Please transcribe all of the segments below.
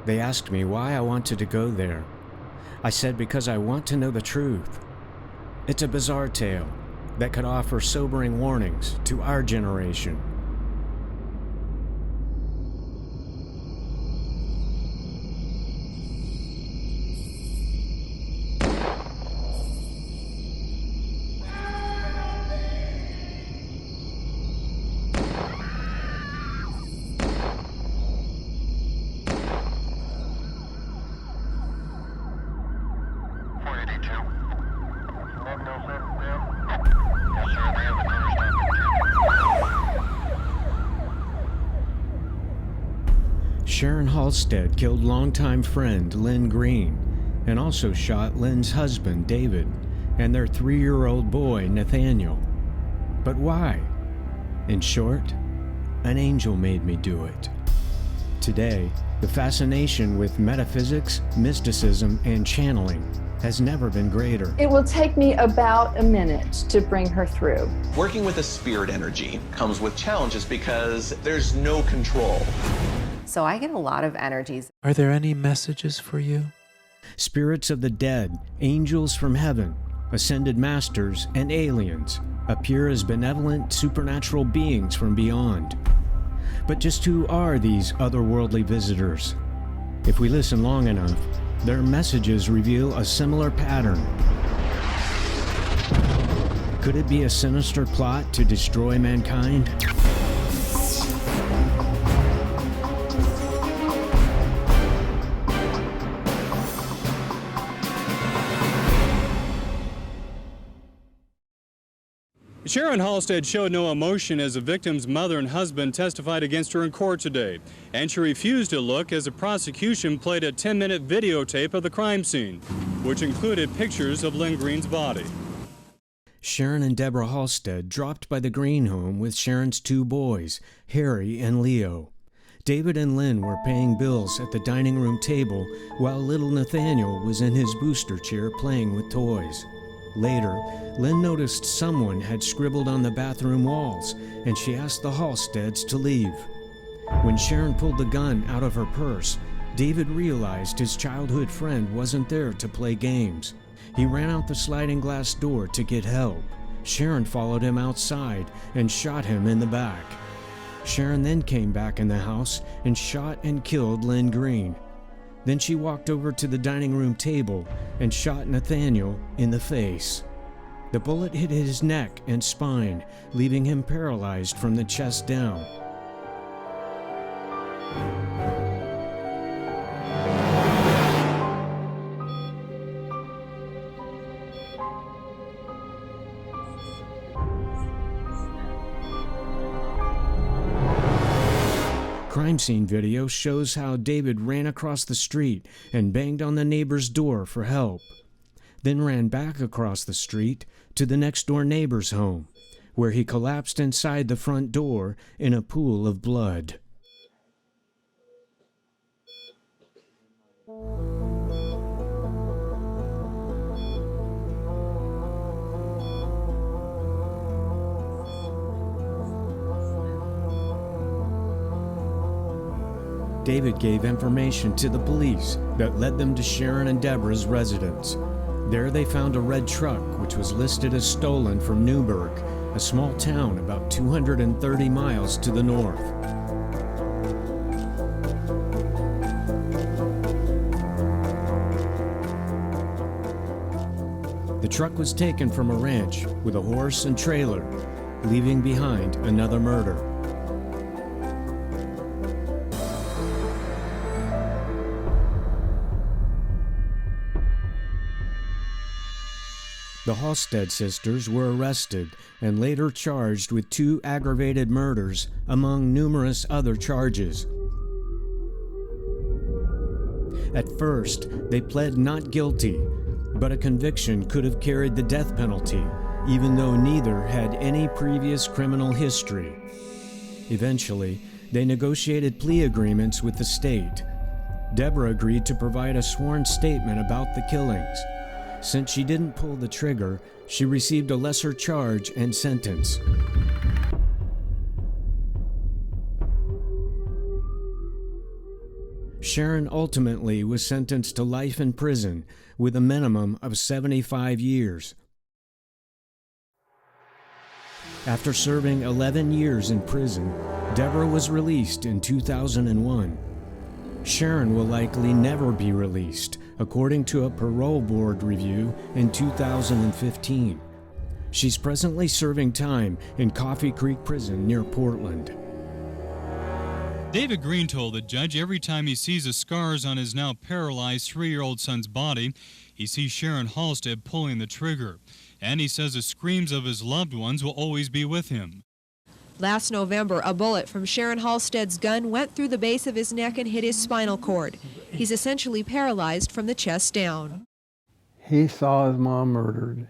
They asked me why I wanted to go there. I said because I want to know the truth. It's a bizarre tale that could offer sobering warnings to our generation. Sharon Halstead killed longtime friend Lynn Green and also shot Lynn's husband David and their 3-year-old boy Nathaniel. But why? In short, an angel made me do it. Today, the fascination with metaphysics, mysticism, and channeling has never been greater. It will take me about a minute to bring her through. Working with a spirit energy comes with challenges because there's no control. So I get a lot of energies. Are there any messages for you? Spirits of the dead, angels from heaven, ascended masters, and aliens appear as benevolent supernatural beings from beyond. But just who are these otherworldly visitors? If we listen long enough, their messages reveal a similar pattern. Could it be a sinister plot to destroy mankind? Sharon Halstead showed no emotion as the victim's mother and husband testified against her in court today, and she refused to look as the prosecution played a 10-minute videotape of the crime scene, which included pictures of Lynn Green's body. Sharon and Deborah Halstead dropped by the Green home with Sharon's 2 boys, Harry and Leo. David and Lynn were paying bills at the dining room table while little Nathaniel was in his booster chair playing with toys. Later, Lynn noticed someone had scribbled on the bathroom walls, and she asked the Halsteads to leave. When Sharon pulled the gun out of her purse, David realized his childhood friend wasn't there to play games. He ran out the sliding glass door to get help. Sharon followed him outside and shot him in the back. Sharon then came back in the house and shot and killed Lynn Green. Then she walked over to the dining room table and shot Nathaniel in the face. The bullet hit his neck and spine, leaving him paralyzed from the chest down. Crime scene video shows how David ran across the street and banged on the neighbor's door for help, then ran back across the street to the next door neighbor's home, where he collapsed inside the front door in a pool of blood. David gave information to the police that led them to Sharon and Deborah's residence. There they found a red truck which was listed as stolen from Newburgh, a small town about 230 miles to the north. The truck was taken from a ranch with a horse and trailer, leaving behind another murder. The Halstead sisters were arrested and later charged with 2 aggravated murders among numerous other charges. At first, they pled not guilty, but a conviction could have carried the death penalty, even though neither had any previous criminal history. Eventually, they negotiated plea agreements with the state. Deborah agreed to provide a sworn statement about the killings. Since she didn't pull the trigger, she received a lesser charge and sentence. Sharon ultimately was sentenced to life in prison with a minimum of 75 years. After serving 11 years in prison, Deborah was released in 2001. Sharon will likely never be released, according to a parole board review in 2015. She's presently serving time in Coffee Creek Prison near Portland. David Green told the judge every time he sees the scars on his now paralyzed 3-year-old son's body, he sees Sharon Halstead pulling the trigger. And he says the screams of his loved ones will always be with him. Last November, a bullet from Sharon Halstead's gun went through the base of his neck and hit his spinal cord. He's essentially paralyzed from the chest down. He saw his mom murdered,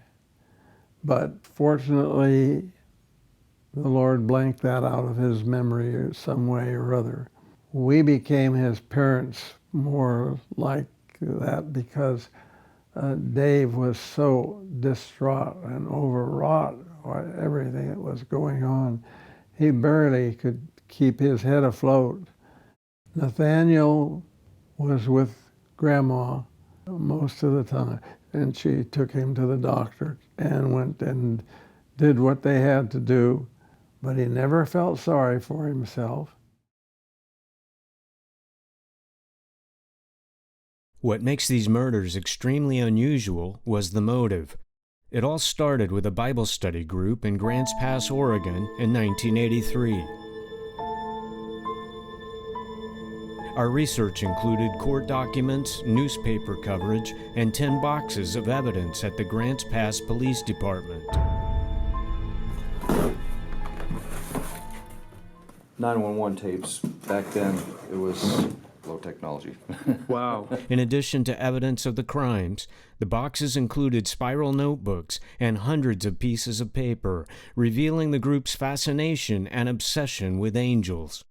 but fortunately, the Lord blanked that out of his memory some way or other. We became his parents more like that because Dave was so distraught and overwrought by everything that was going on. He barely could keep his head afloat. Nathaniel was with Grandma most of the time, and she took him to the doctor and went and did what they had to do, but he never felt sorry for himself. What makes these murders extremely unusual was the motive. It all started with a Bible study group in Grants Pass, Oregon in 1983. Our research included court documents, newspaper coverage, and 10 boxes of evidence at the Grants Pass Police Department. 911 tapes. Back then, it was low technology. Wow. In addition to evidence of the crimes, the boxes included spiral notebooks and hundreds of pieces of paper, revealing the group's fascination and obsession with angels.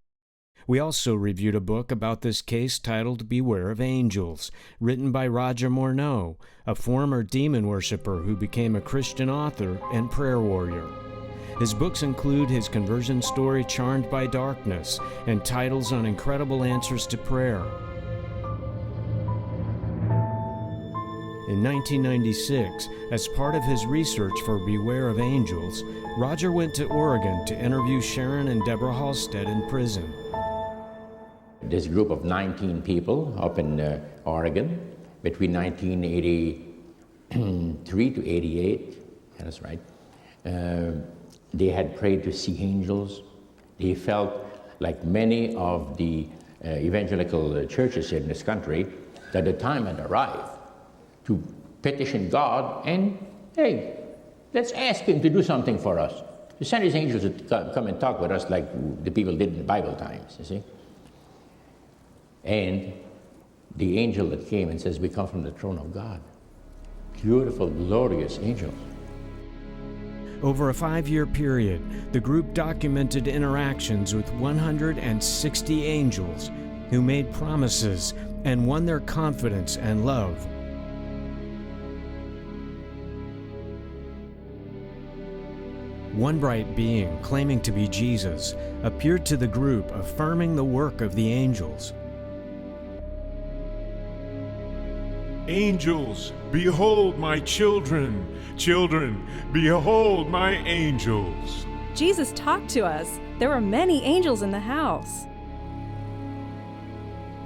We also reviewed a book about this case titled Beware of Angels, written by Roger Morneau, a former demon worshiper who became a Christian author and prayer warrior. His books include his conversion story Charmed by Darkness and titles on incredible answers to prayer. In 1996, as part of his research for Beware of Angels, Roger went to Oregon to interview Sharon and Deborah Halstead in prison. This group of 19 people up in Oregon between 1983 to 88, that's right. They had prayed to see angels. They felt, like many of the evangelical churches in this country, that the time had arrived to petition God and, hey, let's ask Him to do something for us. To send His angels to come and talk with us like the people did in the Bible times, you see. And the angel that came and says, we come from the throne of God. Beautiful, glorious angels. Over a 5-year period, the group documented interactions with 160 angels who made promises and won their confidence and love. One bright being, claiming to be Jesus, appeared to the group, affirming the work of the angels. Angels, behold my children. Children, behold my angels. Jesus talked to us. There were many angels in the house.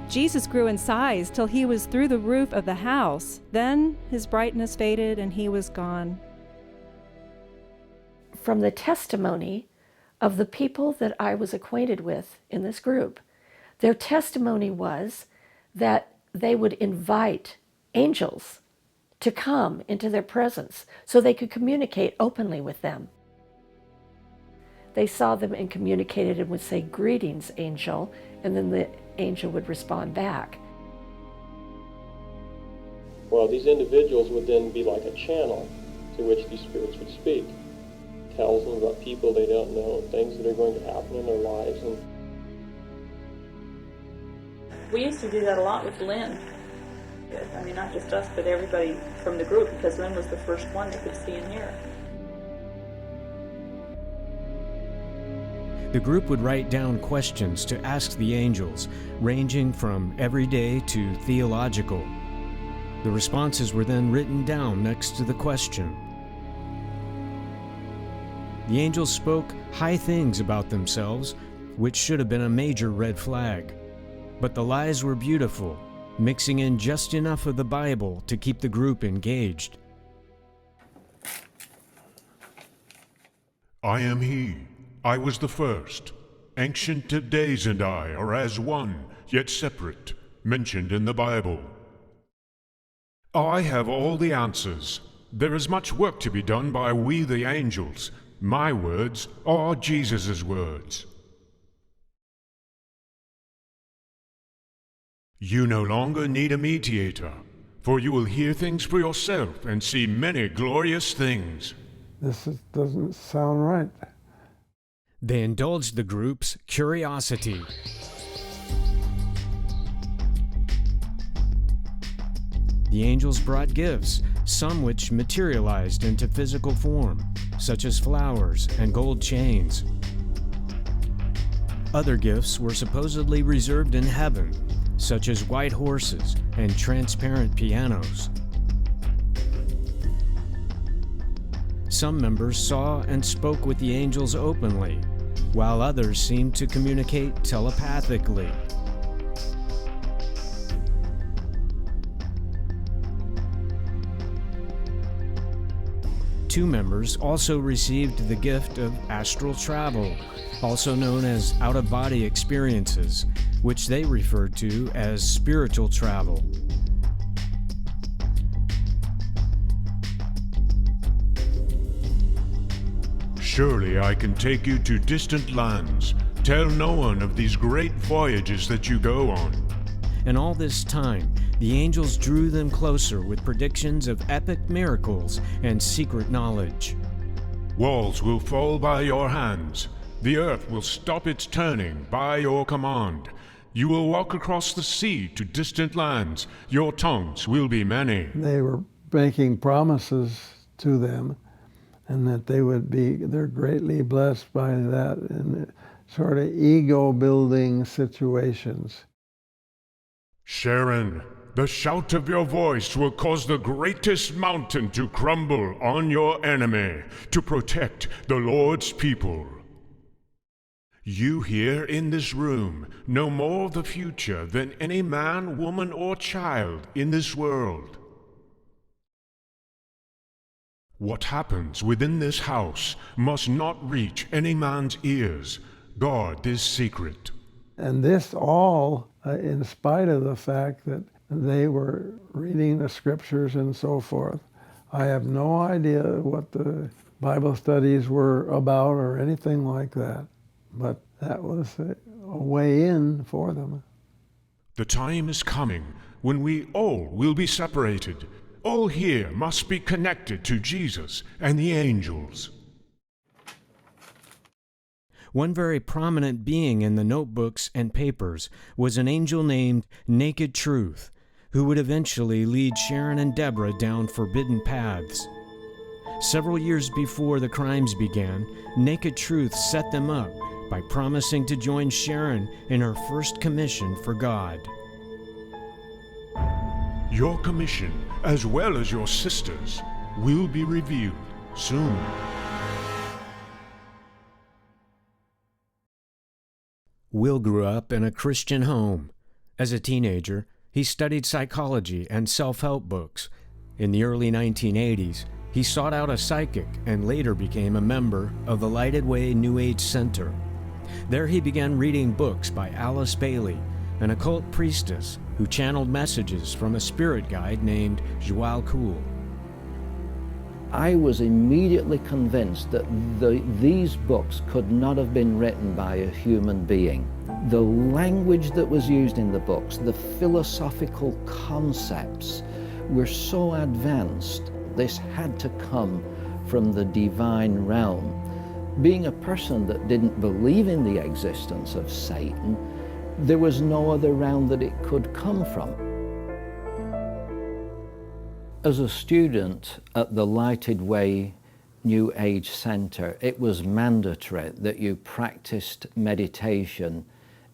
Jesus grew in size till he was through the roof of the house. Then his brightness faded and he was gone. From the testimony of the people that I was acquainted with in this group, their testimony was that they would invite angels to come into their presence so they could communicate openly with them. They saw them and communicated and would say, "Greetings, angel," and then the angel would respond back. Well, these individuals would then be like a channel to which these spirits would speak. Tells them about people they don't know, things that are going to happen in their lives. And we used to do that a lot with Lynn. I mean, not just us, but everybody from the group, because Lynn was the first one that could see and hear. The group would write down questions to ask the angels, ranging from everyday to theological. The responses were then written down next to the question. The angels spoke high things about themselves, which should have been a major red flag. But the lies were beautiful, mixing in just enough of the Bible to keep the group engaged. I am he. I was the first. Ancient of Days and I are as one, yet separate, mentioned in the Bible. I have all the answers. There is much work to be done by we the angels. My words are Jesus' words. You no longer need a mediator, for you will hear things for yourself and see many glorious things. Doesn't sound right. They indulged the group's curiosity. The angels brought gifts, some which materialized into physical form, such as flowers and gold chains. Other gifts were supposedly reserved in heaven, such as white horses and transparent pianos. Some members saw and spoke with the angels openly, while others seemed to communicate telepathically. Two members also received the gift of astral travel, also known as out-of-body experiences, which they referred to as spiritual travel. Surely I can take you to distant lands. Tell no one of these great voyages that you go on. And all this time, the angels drew them closer with predictions of epic miracles and secret knowledge. Walls will fall by your hands. The earth will stop its turning by your command. You will walk across the sea to distant lands. Your tongues will be many. They were making promises to them, and that they're greatly blessed by that in sort of ego-building situations. Sharon, the shout of your voice will cause the greatest mountain to crumble on your enemy to protect the Lord's people. You here in this room know more of the future than any man, woman, or child in this world. What happens within this house must not reach any man's ears. Guard this secret. And this all, in spite of the fact that they were reading the scriptures and so forth. I have no idea what the Bible studies were about or anything like that, but that was a way in for them. The time is coming when we all will be separated. All here must be connected to Jesus and the angels. One very prominent being in the notebooks and papers was an angel named Naked Truth, who would eventually lead Sharon and Deborah down forbidden paths. Several years before the crimes began, Naked Truth set them up by promising to join Sharon in her first commission for God. Your commission, as well as your sisters', will be revealed soon. Will grew up in a Christian home. As a teenager, he studied psychology and self-help books. In the early 1980s, he sought out a psychic and later became a member of the Lighted Way New Age Center. There he began reading books by Alice Bailey, an occult priestess who channeled messages from a spirit guide named Joal Kuhl. I was immediately convinced that these books could not have been written by a human being. The language that was used in the books, the philosophical concepts were so advanced, this had to come from the divine realm. Being a person that didn't believe in the existence of Satan, there was no other realm that it could come from. As a student at the Lighted Way New Age center, it was mandatory that you practiced meditation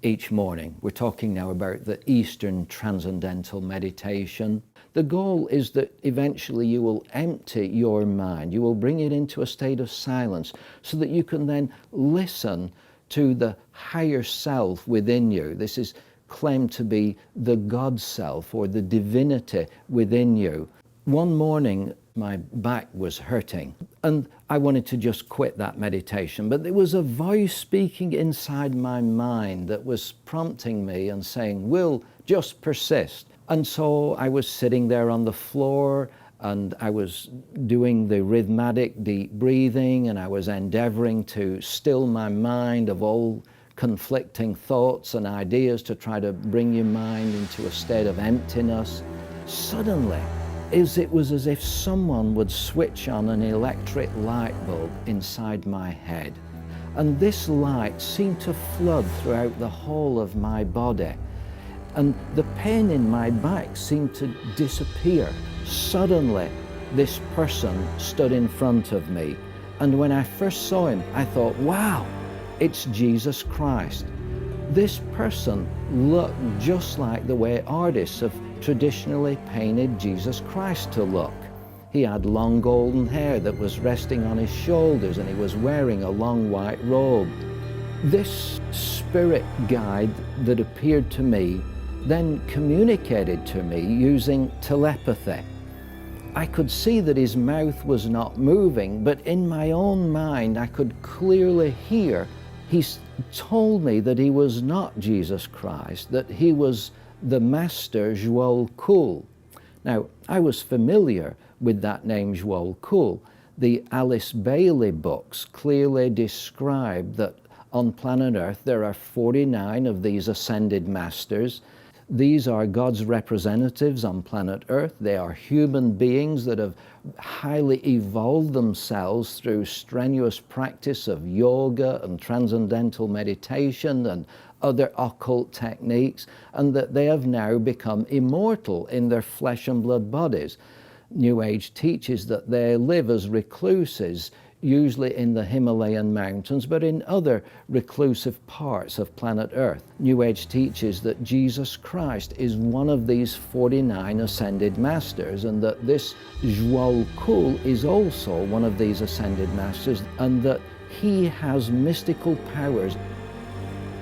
each morning. We're talking now about the Eastern Transcendental Meditation. The goal is that eventually you will empty your mind. You will bring it into a state of silence so that you can then listen to the higher self within you. This is claimed to be the God self or the divinity within you. One morning, my back was hurting and I wanted to just quit that meditation, but there was a voice speaking inside my mind that was prompting me and saying, "Will, just persist." And so I was sitting there on the floor and I was doing the rhythmic deep breathing, and I was endeavoring to still my mind of all conflicting thoughts and ideas to try to bring your mind into a state of emptiness. Suddenly, it was as if someone would switch on an electric light bulb inside my head. And this light seemed to flood throughout the whole of my body. And the pain in my back seemed to disappear. Suddenly, this person stood in front of me. And when I first saw him, I thought, wow, it's Jesus Christ. This person looked just like the way artists have traditionally painted Jesus Christ to look. He had long golden hair that was resting on his shoulders, and he was wearing a long white robe. This spirit guide that appeared to me then communicated to me using telepathy. I could see that his mouth was not moving, but in my own mind I could clearly hear he told me that he was not Jesus Christ, that he was the master Joel Kuhl. Now, I was familiar with that name Joel Kuhl. The Alice Bailey books clearly describe that on planet Earth there are 49 of these ascended masters. These are God's representatives on planet Earth. They are human beings that have highly evolved themselves through strenuous practice of yoga and transcendental meditation and other occult techniques, and that they have now become immortal in their flesh and blood bodies. New Age teaches that they live as recluses, usually in the Himalayan mountains, but in other reclusive parts of planet Earth. New Age teaches that Jesus Christ is one of these 49 ascended masters, and that this Joel Kuhl is also one of these ascended masters, and that he has mystical powers.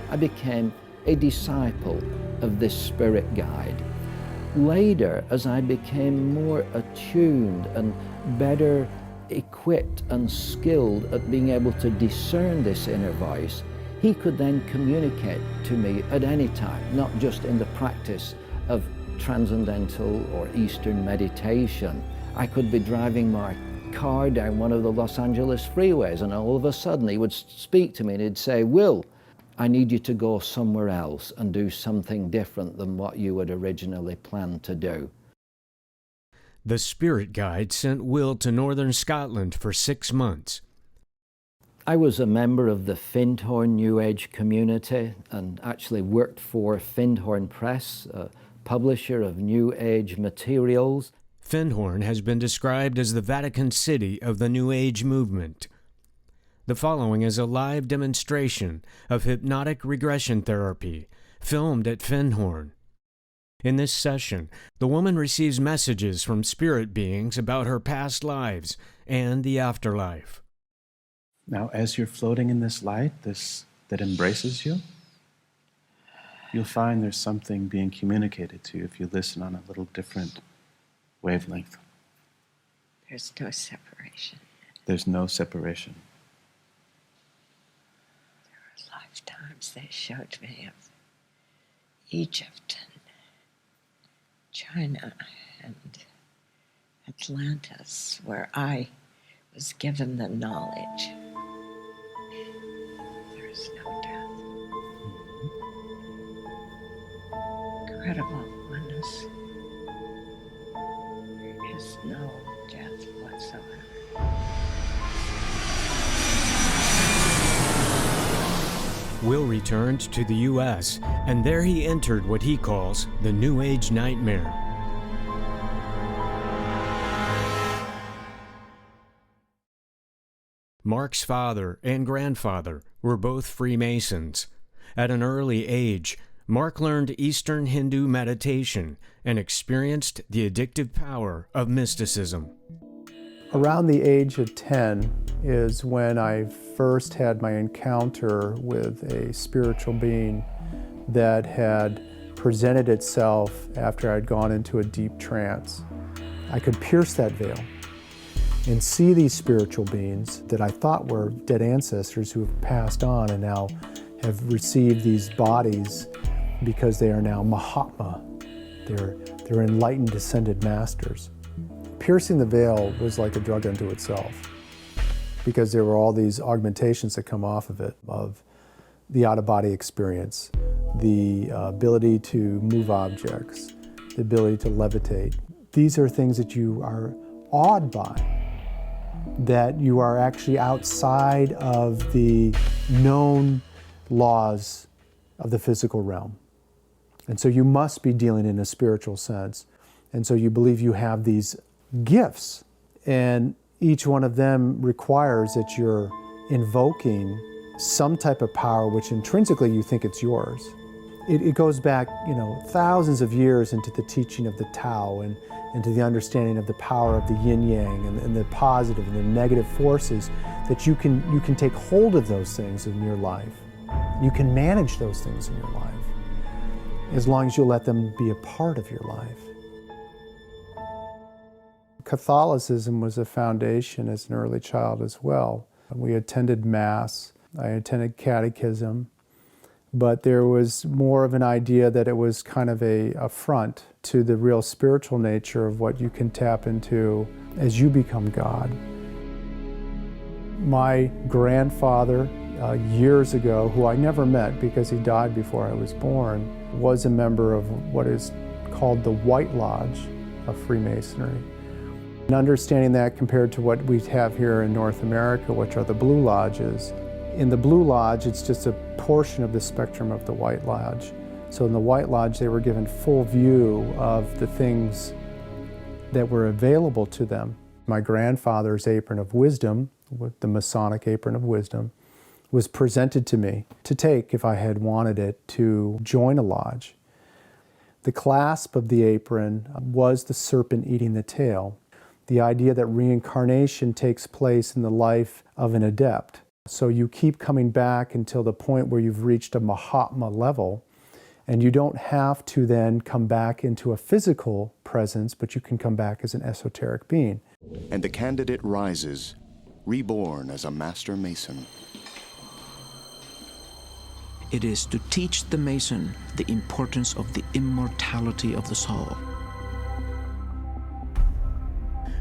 I became a disciple of this spirit guide. Later, as I became more attuned and better equipped and skilled at being able to discern this inner voice, he could then communicate to me at any time, not just in the practice of transcendental or Eastern meditation. I could be driving my car down one of the Los Angeles freeways, and all of a sudden he would speak to me and he'd say, "Will, I need you to go somewhere else and do something different than what you had originally planned to do." The spirit guide sent Will to northern Scotland for 6 months. I was a member of the Findhorn New Age community and actually worked for Findhorn Press, a publisher of New Age materials. Findhorn has been described as the Vatican City of the New Age movement. The following is a live demonstration of hypnotic regression therapy, filmed at Findhorn. In this session, the woman receives messages from spirit beings about her past lives and the afterlife. Now, as you're floating in this light, that embraces you, you'll find there's something being communicated to you if you listen on a little different wavelength. There's no separation. There's no separation. There were lifetimes they showed me of Egypt and China and Atlantis, where I was given the knowledge. There is no death. Incredible oneness. There is no death whatsoever. Will returned to the U.S., and there he entered what he calls the New Age nightmare. Mark's father and grandfather were both Freemasons. At an early age, Mark learned Eastern Hindu meditation and experienced the addictive power of mysticism. Around the age of 10 is when I first had my encounter with a spiritual being that had presented itself after I'd gone into a deep trance. I could pierce that veil and see these spiritual beings that I thought were dead ancestors who have passed on and now have received these bodies because they are now Mahatma. They're enlightened descended masters. Piercing the veil was like a drug unto itself because there were all these augmentations that come off of it, of the out-of-body experience, the ability to move objects, the ability to levitate. These are things that you are awed by, that you are actually outside of the known laws of the physical realm. And so you must be dealing in a spiritual sense. And so you believe you have these gifts, and each one of them requires that you're invoking some type of power which intrinsically you think it's yours. It goes back, thousands of years into the teaching of the Tao and into the understanding of the power of the yin-yang and the positive and the negative forces, that you can take hold of those things in your life. You can manage those things in your life as long as you let them be a part of your life. Catholicism was a foundation as an early child as well. We attended Mass, I attended catechism, but there was more of an idea that it was kind of a affront to the real spiritual nature of what you can tap into as you become God. My grandfather, years ago, who I never met because he died before I was born, was a member of what is called the White Lodge of Freemasonry. And understanding that compared to what we have here in North America, which are the Blue Lodges. In the Blue Lodge, it's just a portion of the spectrum of the White Lodge. So in the White Lodge, they were given full view of the things that were available to them. My grandfather's apron of wisdom, with the Masonic apron of wisdom, was presented to me to take if I had wanted it to join a lodge. The clasp of the apron was the serpent eating the tail. The idea that reincarnation takes place in the life of an adept. So you keep coming back until the point where you've reached a Mahatma level, and you don't have to then come back into a physical presence, but you can come back as an esoteric being. And the candidate rises, reborn as a Master Mason. It is to teach the Mason the importance of the immortality of the soul.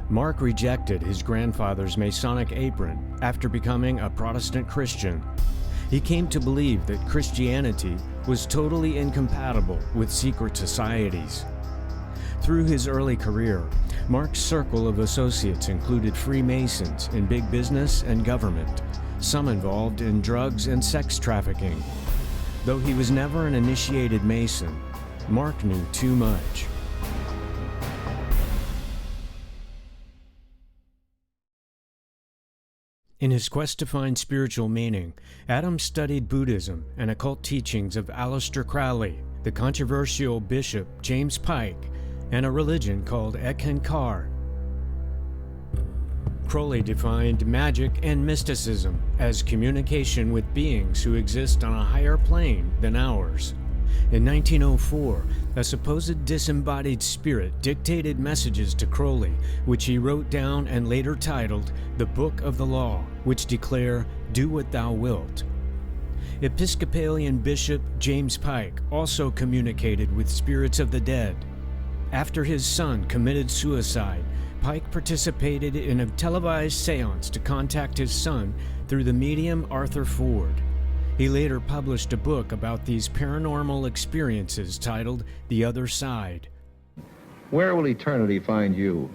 Mark rejected his grandfather's Masonic apron after becoming a Protestant Christian. He came to believe that Christianity was totally incompatible with secret societies. Through his early career, Mark's circle of associates included Freemasons in big business and government, some involved in drugs and sex trafficking. Though he was never an initiated Mason, Mark knew too much. In his quest to find spiritual meaning, Adam studied Buddhism and occult teachings of Aleister Crowley, the controversial Bishop James Pike, and a religion called Eckankar. Crowley defined magic and mysticism as communication with beings who exist on a higher plane than ours. In 1904, a supposed disembodied spirit dictated messages to Crowley, which he wrote down and later titled The Book of the Law, which declare, "Do what thou wilt." Episcopalian Bishop James Pike also communicated with spirits of the dead. After his son committed suicide, Pike participated in a televised seance to contact his son through the medium Arthur Ford. He later published a book about these paranormal experiences titled The Other Side. Where will eternity find you?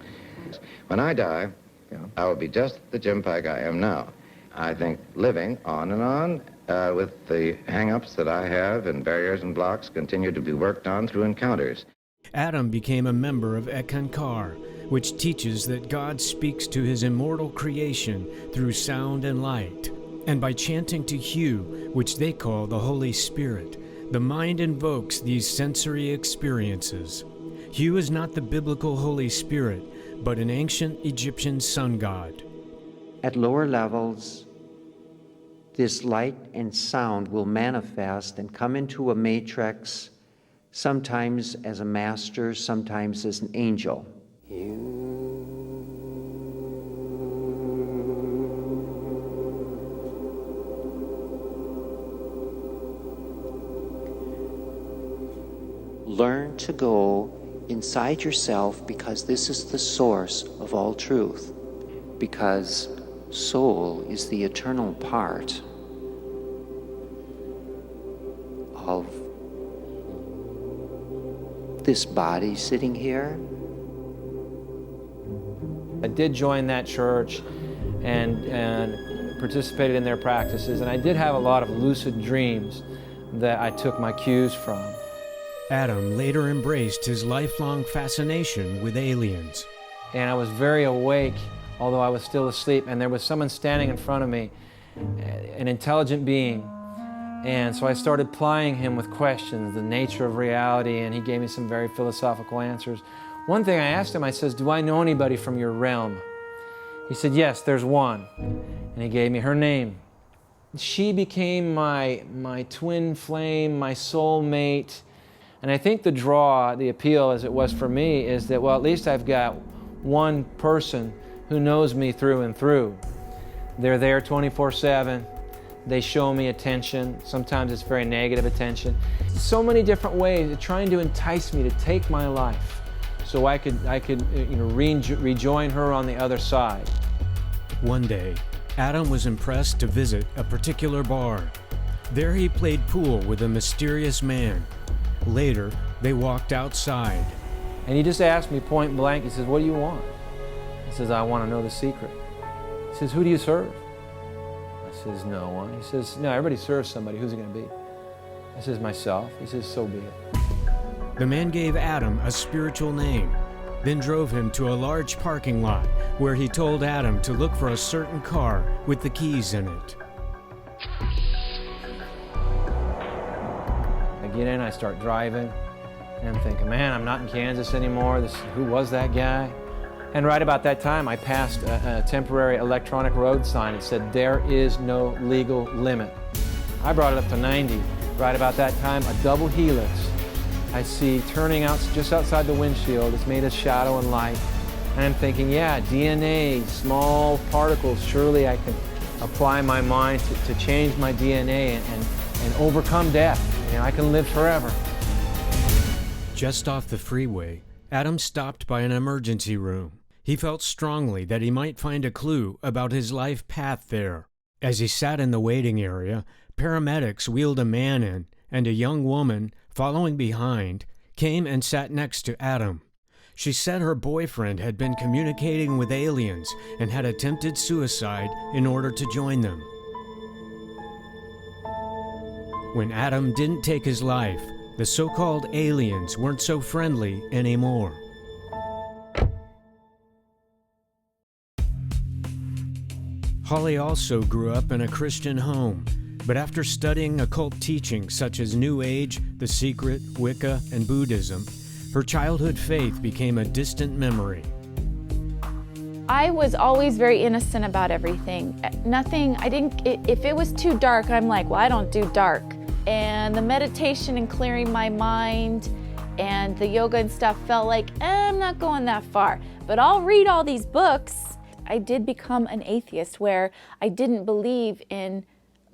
When I die, I will be just the Jim Pike I am now. I think living on and on with the hang-ups that I have and barriers and blocks continue to be worked on through encounters. Adam became a member of Eckankar, which teaches that God speaks to his immortal creation through sound and light, and by chanting to Hu, which they call the Holy Spirit, the mind invokes these sensory experiences. Hu is not the biblical Holy Spirit, but an ancient Egyptian sun god. At lower levels, this light and sound will manifest and come into a matrix, sometimes as a master, sometimes as an angel. Learn to go inside yourself, because this is the source of all truth, because soul is the eternal part of this body sitting here. I did join that church and participated in their practices, and I did have a lot of lucid dreams that I took my cues from. Adam later embraced his lifelong fascination with aliens. And I was very awake, although I was still asleep, and there was someone standing in front of me, an intelligent being. And so I started plying him with questions, the nature of reality, and he gave me some very philosophical answers. One thing I asked him, I says, "Do I know anybody from your realm?" He said, "Yes, there's one." And he gave me her name. She became my twin flame, my soulmate. And I think the draw, the appeal as it was for me, is that, well, at least I've got one person who knows me through and through. They're there 24/7. They show me attention. Sometimes it's very negative attention. So many different ways of trying to entice me to take my life so I could rejoin her on the other side. One day, Adam was impressed to visit a particular bar. There he played pool with a mysterious man. Later, they walked outside. And he just asked me point blank, he says, "What do you want?" He says, "I want to know the secret." He says, "Who do you serve?" I says, "No one." He says, "No, everybody serves somebody. Who's it going to be?" I says, "Myself." He says, "So be it." The man gave Adam a spiritual name, then drove him to a large parking lot where he told Adam to look for a certain car with the keys in it. I get in, I start driving, and I'm thinking, man, I'm not in Kansas anymore. Who was that guy? And right about that time, I passed a temporary electronic road sign that said, "There is no legal limit." I brought it up to 90. Right about that time, a double helix I see turning out just outside the windshield. It's made of shadow and light. And I'm thinking, yeah, DNA, small particles, surely I can apply my mind to change my DNA and overcome death. I can live forever. Just off the freeway, Adam stopped by an emergency room. He felt strongly that he might find a clue about his life path there. As he sat in the waiting area, paramedics wheeled a man in, and a young woman, following behind, came and sat next to Adam. She said her boyfriend had been communicating with aliens and had attempted suicide in order to join them. When Adam didn't take his life, the so-called aliens weren't so friendly anymore. Holly also grew up in a Christian home, but after studying occult teachings such as New Age, The Secret, Wicca, and Buddhism, her childhood faith became a distant memory. I was always very innocent about everything. If it was too dark, I'm like, well, I don't do dark. And the meditation and clearing my mind and the yoga and stuff felt like, I'm not going that far. But I'll read all these books. I did become an atheist where I didn't believe in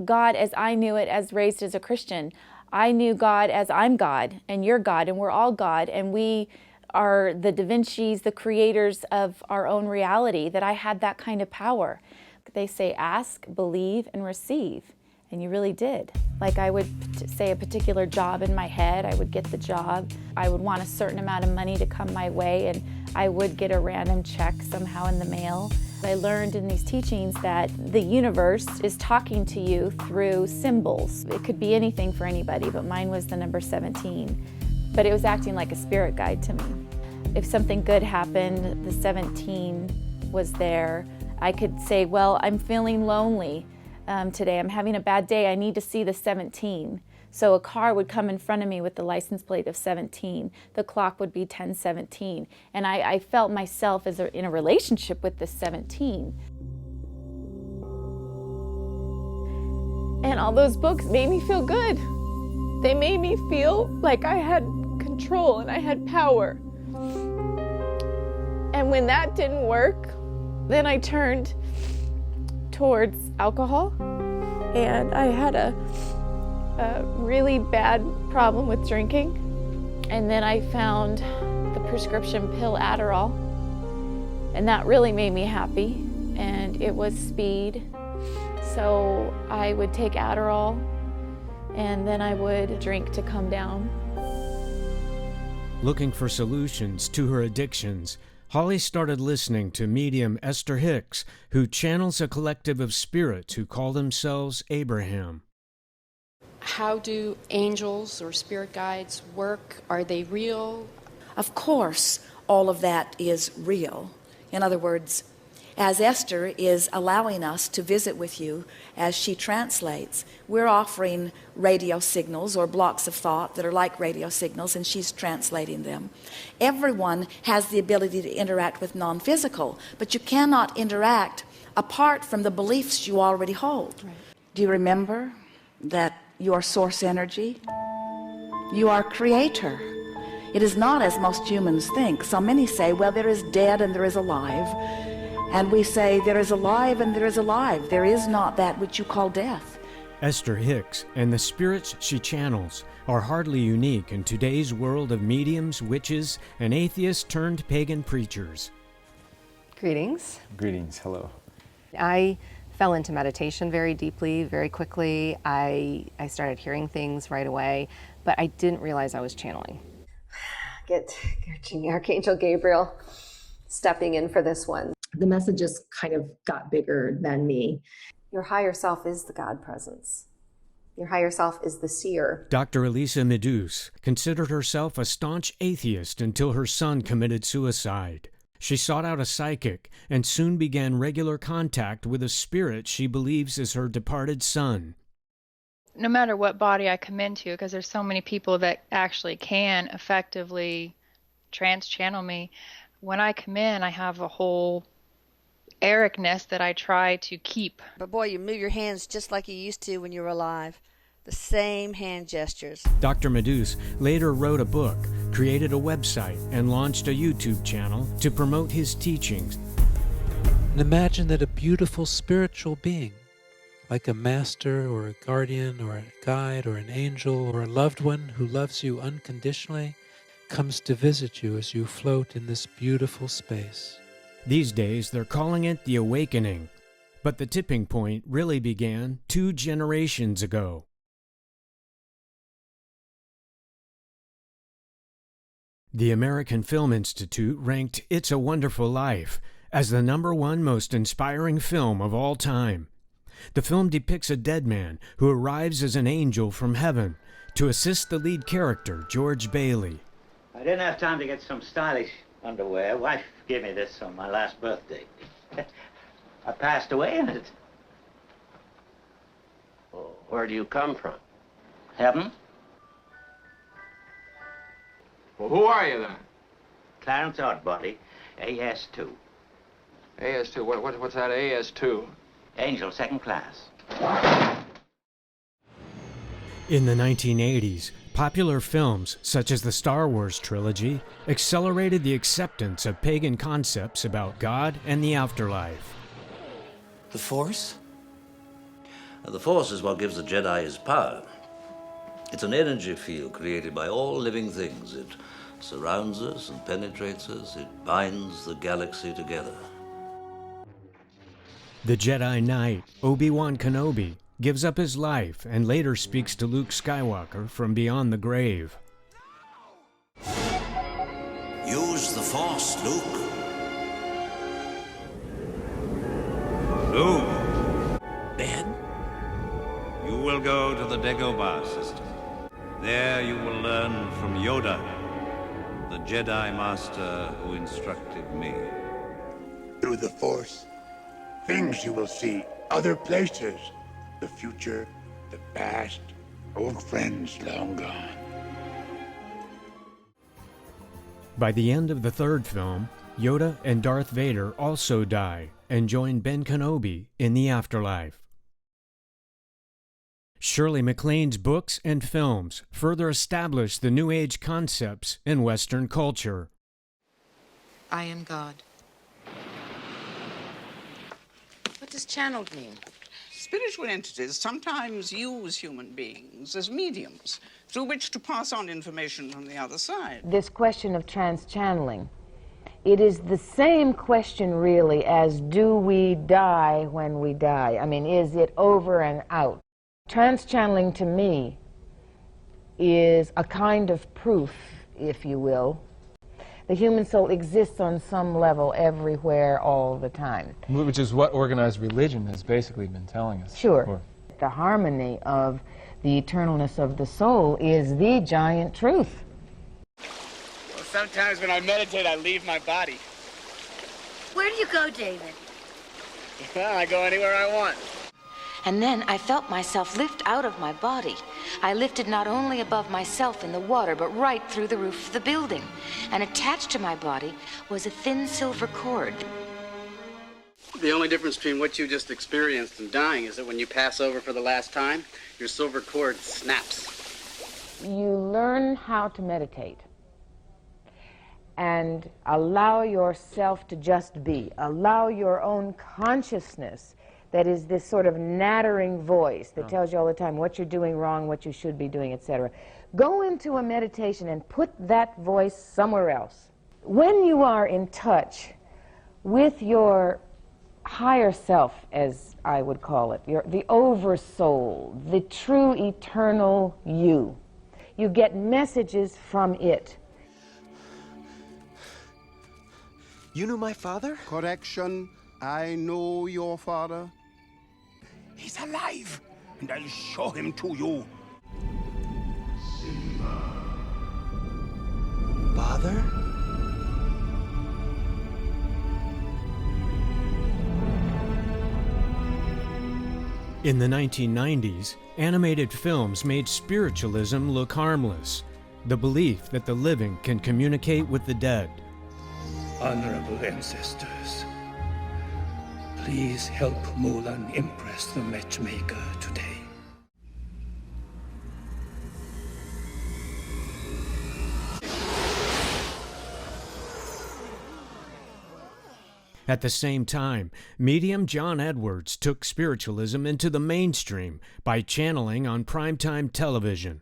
God as I knew it, as raised as a Christian. I knew God as I'm God and you're God and we're all God and we are the Da Vinci's, the creators of our own reality, that I had that kind of power. They say ask, believe, and receive. And you really did. Like I would say a particular job in my head, I would get the job. I would want a certain amount of money to come my way and I would get a random check somehow in the mail. I learned in these teachings that the universe is talking to you through symbols. It could be anything for anybody, but mine was the number 17. But it was acting like a spirit guide to me. if something good happened, the 17 was there. I could say, well, I'm feeling lonely today. I'm having a bad day. I need to see the 17. So a car would come in front of me with the license plate of 17. The clock would be 10:17. And I felt myself as in a relationship with this 17. And all those books made me feel good. They made me feel like I had control and I had power. And when that didn't work, then I turned towards alcohol. And I had a really bad problem with drinking. And then I found the prescription pill Adderall. And that really made me happy. And it was speed. So I would take Adderall and then I would drink to come down. Looking for solutions to her addictions, Holly started listening to medium Esther Hicks, who channels a collective of spirits who call themselves Abraham. How do angels or spirit guides work? Are they real? Of course, all of that is real. In other words, as Esther is allowing us to visit with you as she translates, we're offering radio signals or blocks of thought that are like radio signals, and she's translating them. Everyone has the ability to interact with non-physical, but you cannot interact apart from the beliefs you already hold. Right. Do you remember that you are source energy? You are creator. It is not as most humans think. So many say, well, there is dead and there is alive. And we say, there is alive and there is alive. There is not that which you call death. Esther Hicks and the spirits she channels are hardly unique in today's world of mediums, witches, and atheist-turned-pagan preachers. Greetings. Greetings, hello. I fell into meditation very deeply, very quickly. I started hearing things right away, but I didn't realize I was channeling. Get Archangel Gabriel stepping in for this one. The messages kind of got bigger than me. Your higher self is the God presence. Your higher self is the seer. Dr. Elisa Medus considered herself a staunch atheist until her son committed suicide. She sought out a psychic and soon began regular contact with a spirit she believes is her departed son. No matter what body I come into, because there's so many people that actually can effectively trans-channel me, when I come in, I have a whole Ericness that I try to keep. But boy, you move your hands just like you used to when you were alive. The same hand gestures. Dr. Medus later wrote a book, created a website, and launched a YouTube channel to promote his teachings. And imagine that a beautiful spiritual being, like a master or a guardian or a guide or an angel or a loved one who loves you unconditionally, comes to visit you as you float in this beautiful space. These days, they're calling it the awakening, but the tipping point really began 2 generations ago. The American Film Institute ranked It's a Wonderful Life as the #1 most inspiring film of all time. The film depicts a dead man who arrives as an angel from heaven to assist the lead character, George Bailey. I didn't have time to get some stylish underwear. Wife gave me this on my last birthday. I passed away in it. Well, where do you come from? Heaven? Well, who are you then? Clarence Oddbody, AS2. AS2, what's that AS2? Angel, 2nd class. In the 1980s, popular films such as the Star Wars trilogy accelerated the acceptance of pagan concepts about God and the afterlife. The Force? The Force is what gives the Jedi his power. It's an energy field created by all living things. It surrounds us and penetrates us. It binds the galaxy together. The Jedi Knight, Obi-Wan Kenobi, gives up his life and later speaks to Luke Skywalker from beyond the grave. Use the Force, Luke. Luke. Ben? You will go to the Dagobah system. There you will learn from Yoda the Jedi Master who instructed me. Through the Force, things you will see, other places, the future, the past, old friends long gone. By the end of the third film, Yoda and Darth Vader also die and join Ben Kenobi in the afterlife. Shirley MacLaine's books and films further establish the New Age concepts in Western culture. I am God. What does channeled mean? Spiritual entities sometimes use human beings as mediums through which to pass on information from the other side. This question of trans-channeling, it is the same question really as do we die when we die? I mean, is it over and out? Trans-channeling to me is a kind of proof, if you will. The human soul exists on some level everywhere all the time. Which is what organized religion has basically been telling us. Sure. The harmony of the eternalness of the soul is the giant truth. Well, sometimes when I meditate, I leave my body. Where do you go, David? Well, I go anywhere I want. And then I felt myself lift out of my body. I lifted not only above myself in the water, but right through the roof of the building. And attached to my body was a thin silver cord. The only difference between what you just experienced and dying is that when you pass over for the last time, your silver cord snaps. You learn how to meditate and allow yourself to just be. Allow your own consciousness. That is this sort of nattering voice that tells you all the time what you're doing wrong, what you should be doing, etc. Go into a meditation and put that voice somewhere else. When you are in touch with your higher self, as I would call it, the oversoul, the true eternal you, you get messages from it. You knew my father? Correction, I know your father. He's alive, and I'll show him to you. Father? In the 1990s, animated films made spiritualism look harmless, the belief that the living can communicate with the dead. Honorable ancestors, please help Mulan impress the matchmaker today. At the same time, medium John Edwards took spiritualism into the mainstream by channeling on primetime television.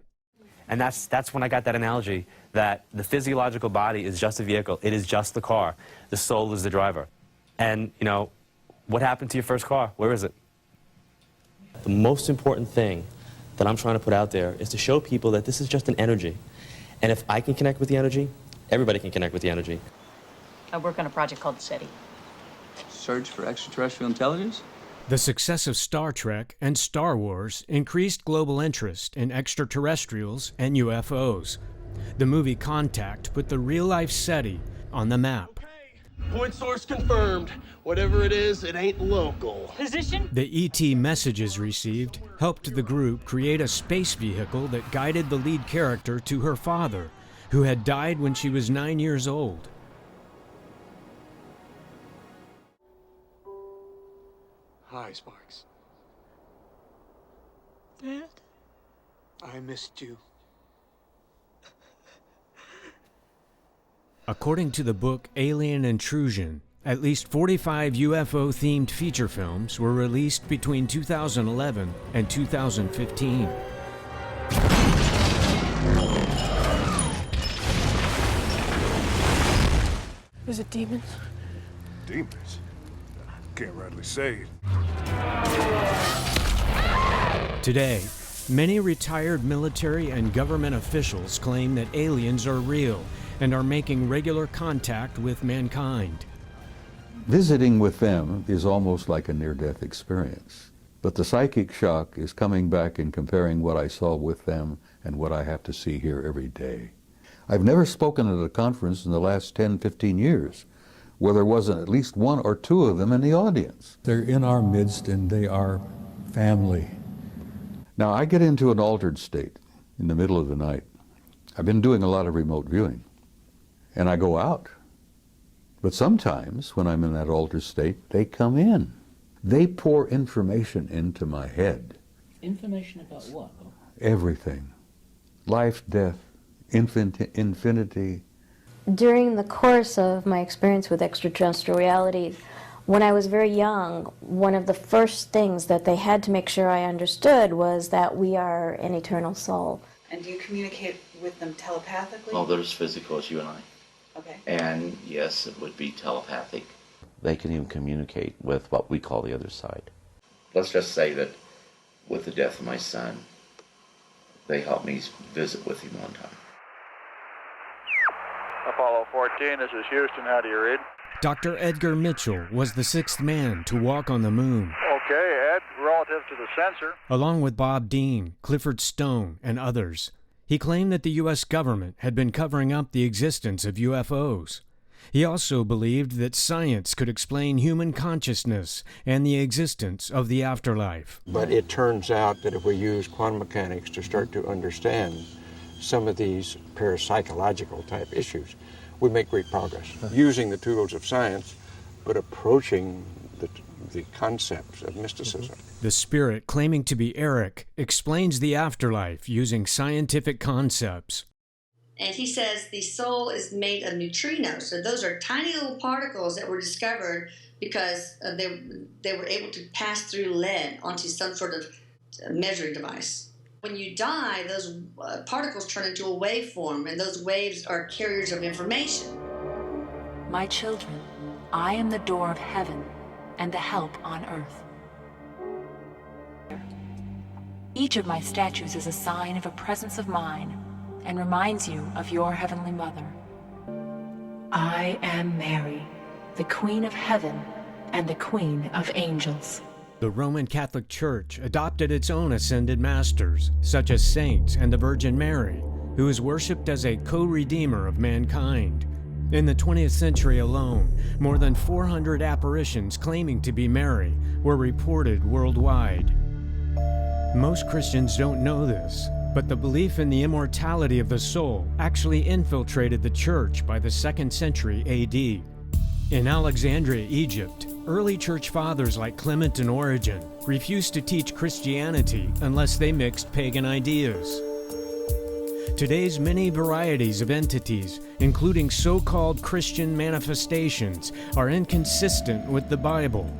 And that's when I got that analogy that the physiological body is just a vehicle. It is just the car. The soul is the driver. And, you know, what happened to your first car? Where is it? The most important thing that I'm trying to put out there is to show people that this is just an energy. And if I can connect with the energy, everybody can connect with the energy. I work on a project called SETI. Search for extraterrestrial intelligence? The success of Star Trek and Star Wars increased global interest in extraterrestrials and UFOs. The movie Contact put the real-life SETI on the map. Point source confirmed. Whatever it is, it ain't local. Position? The ET messages received helped the group create a space vehicle that guided the lead character to her father, who had died when she was 9 years old. Hi, Sparks. Dad? I missed you. According to the book Alien Intrusion, at least 45 UFO-themed feature films were released between 2011 and 2015. Is it demons? Demons? Can't rightly say. Today, many retired military and government officials claim that aliens are real and are making regular contact with mankind. Visiting with them is almost like a near-death experience. But the psychic shock is coming back and comparing what I saw with them and what I have to see here every day. I've never spoken at a conference in the last 10, 15 years where there wasn't at least one or two of them in the audience. They're in our midst and they are family. Now, I get into an altered state in the middle of the night. I've been doing a lot of remote viewing, and I go out. But sometimes, when I'm in that altered state, they come in. They pour information into my head. Information about what? Everything. Life, death, infinity. During the course of my experience with extraterrestrial reality, when I was very young, one of the first things that they had to make sure I understood was that we are an eternal soul. And do you communicate with them telepathically? Well, they're as physical as you and I. Okay. And yes, it would be telepathic. They can even communicate with what we call the other side. Let's just say that with the death of my son, they helped me visit with him one time. Apollo 14, this is Houston. How do you read? Dr. Edgar Mitchell was the sixth man to walk on the moon. Okay, Ed, relative to the sensor. Along with Bob Dean, Clifford Stone, and others, he claimed that the U.S. government had been covering up the existence of UFOs. He also believed that science could explain human consciousness and the existence of the afterlife. But it turns out that if we use quantum mechanics to start to understand some of these parapsychological type issues, we make great progress using the tools of science, but approaching the concepts of mysticism. The spirit, claiming to be Eric, explains the afterlife using scientific concepts. And he says the soul is made of neutrinos. So those are tiny little particles that were discovered because they were able to pass through lead onto some sort of measuring device. When you die, those particles turn into a waveform, and those waves are carriers of information. My children, I am the door of heaven and the help on earth. Each of my statues is a sign of a presence of mine and reminds you of your Heavenly Mother. I am Mary, the Queen of Heaven and the Queen of Angels. The Roman Catholic Church adopted its own ascended masters, such as saints and the Virgin Mary, who is worshipped as a co-redeemer of mankind. In the 20th century alone, more than 400 apparitions claiming to be Mary were reported worldwide. Most Christians don't know this, but the belief in the immortality of the soul actually infiltrated the church by the 2nd century AD. In Alexandria, Egypt, early church fathers like Clement and Origen refused to teach Christianity unless they mixed pagan ideas. Today's many varieties of entities, including so-called Christian manifestations, are inconsistent with the Bible.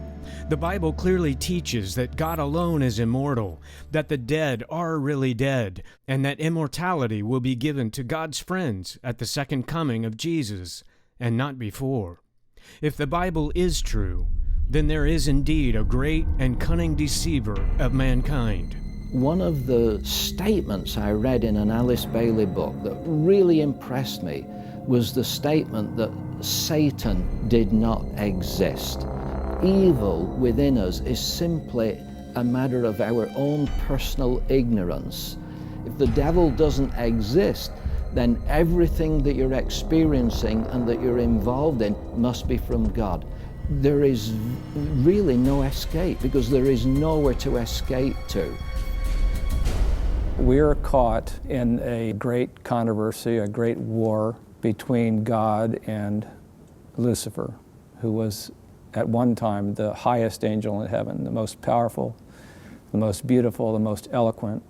The Bible clearly teaches that God alone is immortal, that the dead are really dead, and that immortality will be given to God's friends at the second coming of Jesus, and not before. If the Bible is true, then there is indeed a great and cunning deceiver of mankind. One of the statements I read in an Alice Bailey book that really impressed me was the statement that Satan did not exist. Evil within us is simply a matter of our own personal ignorance. If the devil doesn't exist, then everything that you're experiencing and that you're involved in must be from God. There is really no escape because there is nowhere to escape to. We're caught in a great controversy, a great war between God and Lucifer, who was at one time the highest angel in heaven, the most powerful, the most beautiful, the most eloquent,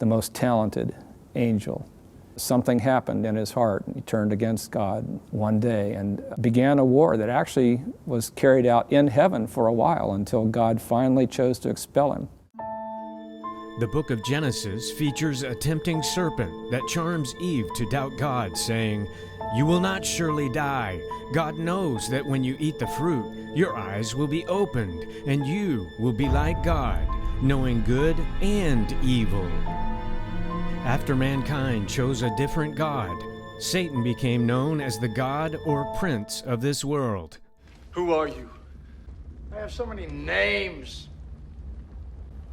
the most talented angel. Something happened in his heart, and he turned against God one day and began a war that actually was carried out in heaven for a while until God finally chose to expel him. The book of Genesis features a tempting serpent that charms Eve to doubt God, saying, "You will not surely die. God knows that when you eat the fruit, your eyes will be opened, and you will be like God, knowing good and evil." After mankind chose a different God, Satan became known as the god or prince of this world. Who are you? I have so many names.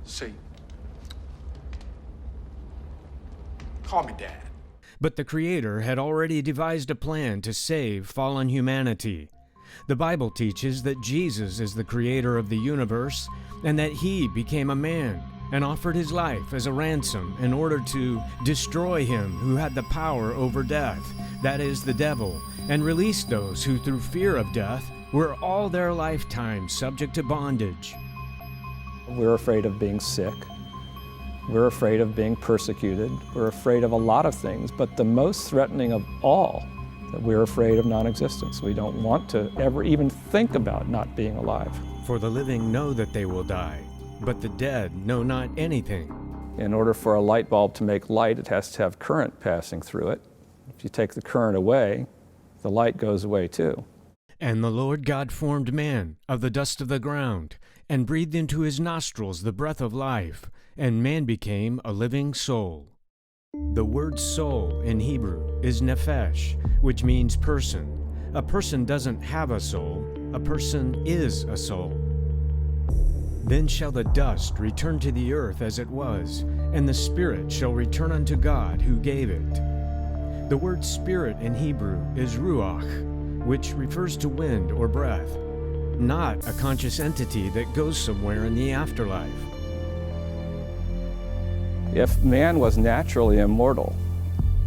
Satan. Call me Dad. But the Creator had already devised a plan to save fallen humanity. The Bible teaches that Jesus is the creator of the universe and that he became a man and offered his life as a ransom in order to destroy him who had the power over death, that is, the devil, and release those who through fear of death were all their lifetime subject to bondage. We're afraid of being sick. We're afraid of being persecuted. We're afraid of a lot of things, but the most threatening of all, that we're afraid of non-existence. We don't want to ever even think about not being alive. For the living know that they will die, but the dead know not anything. In order for a light bulb to make light, it has to have current passing through it. If you take the current away, the light goes away too. And the Lord God formed man of the dust of the ground, and breathed into his nostrils the breath of life, and man became a living soul. The word soul in Hebrew is nephesh, which means person. A person doesn't have a soul, a person is a soul. Then shall the dust return to the earth as it was, and the spirit shall return unto God who gave it. The word spirit in Hebrew is ruach, which refers to wind or breath, not a conscious entity that goes somewhere in the afterlife. If man was naturally immortal,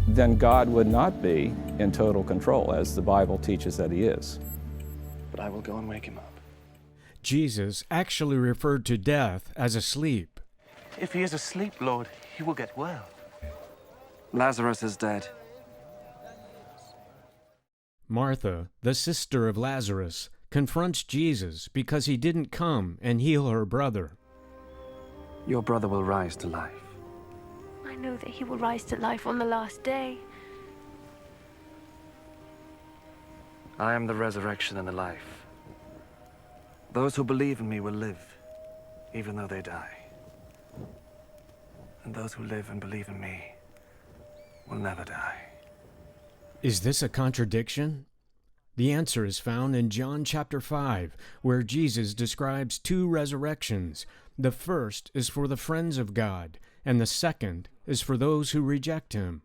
then God would not be in total control, as the Bible teaches that he is. But I will go and wake him up. Jesus actually referred to death as a sleep. If he is asleep, Lord, he will get well. Lazarus is dead. Martha, the sister of Lazarus, confronts Jesus because he didn't come and heal her brother. Your brother will rise to life. I know that he will rise to life on the last day. I am the resurrection and the life. Those who believe in me will live, even though they die. And those who live and believe in me will never die. Is this a contradiction? The answer is found in John chapter 5, where Jesus describes two resurrections. The first is for the friends of God, and the second is for those who reject him.